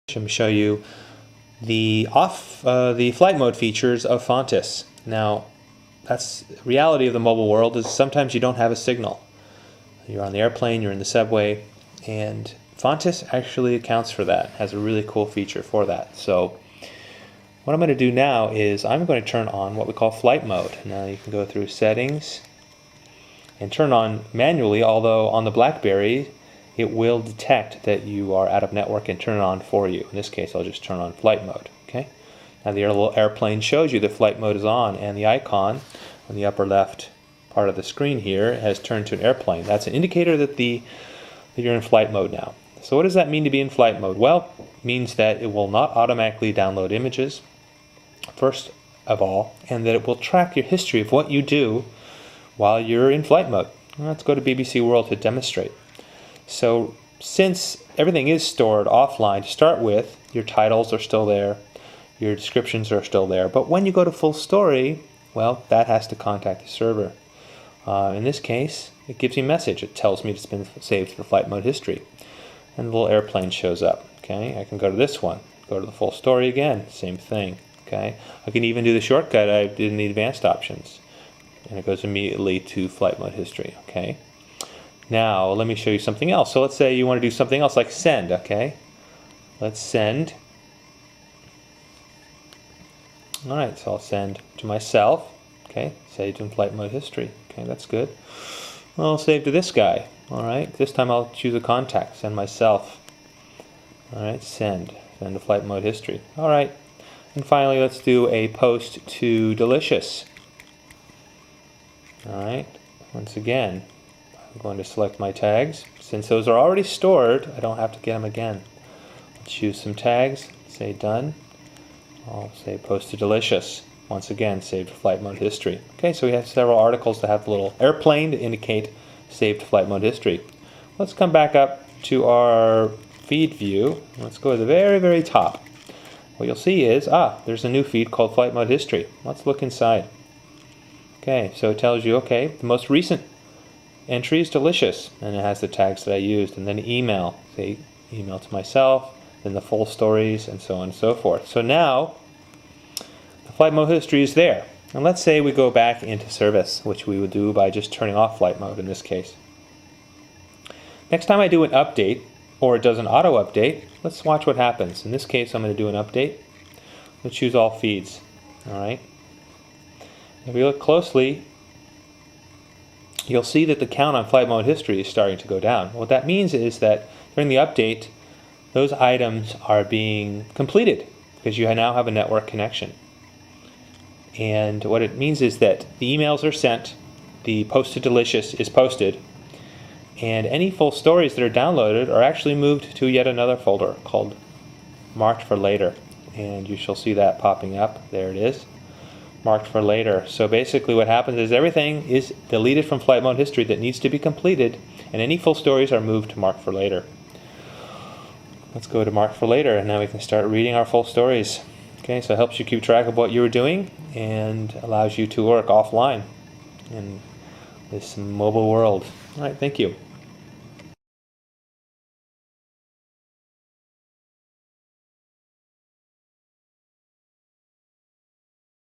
I'm going to show you the flight mode features of Fontis. Now, that's the reality of the mobile world, is sometimes you don't have a signal. You're on the airplane, you're in the subway, and Fontis actually accounts for that, has a really cool feature for that. So what I'm going to do now is I'm going to turn on what we call flight mode. Now you can go through settings and turn on manually, although on the BlackBerry it will detect that you are out of network and turn it on for you. In this case, I'll just turn on flight mode. Okay. Now the little airplane shows you that flight mode is on, and the icon on the upper left part of the screen here has turned to an airplane. That's an indicator that you're in flight mode now. So what does that mean to be in flight mode? Well, it means that it will not automatically download images, first of all, and that it will track your history of what you do while you're in flight mode. Let's go to BBC World to demonstrate. So since everything is stored offline to start with, your titles are still there, your descriptions are still there, but when you go to full story, well, that has to contact the server. In this case, it gives me a message. It tells me it's been saved to the flight mode history, and the little airplane shows up. Okay, I can go to this one, go to the full story again, same thing. Okay, I can even do the shortcut I did in the advanced options, and it goes immediately to flight mode history. Okay. Now, let me show you something else. So let's say you want to do something else like send, okay? Let's send. All right, so I'll send to myself, okay? Saved in flight mode history. Okay, that's good. I'll save to this guy. All right, this time I'll choose a contact, send myself. All right, send to flight mode history. All right, and finally, let's do a post to Delicious. All right, once again, I'm going to select my tags. Since those are already stored, I don't have to get them again. Let's choose some tags, say done. I'll say post to Delicious. Once again, saved to flight mode history. Okay, so we have several articles that have the little airplane to indicate saved to flight mode history. Let's come back up to our feed view. Let's go to the very, very top. What you'll see is, there's a new feed called flight mode history. Let's look inside. Okay, so it tells you, okay, the most recent entry is Delicious, and it has the tags that I used, and then email, say email to myself, then the full stories, and so on and so forth. So now the flight mode history is there, and let's say we go back into service, which we would do by just turning off flight mode in this case. Next time I do an update, or it does an auto update, let's watch what happens. In this case, I'm going to do an update. Let's choose all feeds. All right. If we look closely, you'll see that the count on flight mode history is starting to go down. What that means is that during the update, those items are being completed because you now have a network connection. And what it means is that the emails are sent, the post to Delicious is posted, and any full stories that are downloaded are actually moved to yet another folder called marked for later. And you shall see that popping up. There it is. Marked for later. So basically what happens is everything is deleted from flight mode history that needs to be completed, and any full stories are moved to marked for later. Let's go to marked for later, and now we can start reading our full stories. Okay, so it helps you keep track of what you were doing and allows you to work offline in this mobile world. All right, thank you.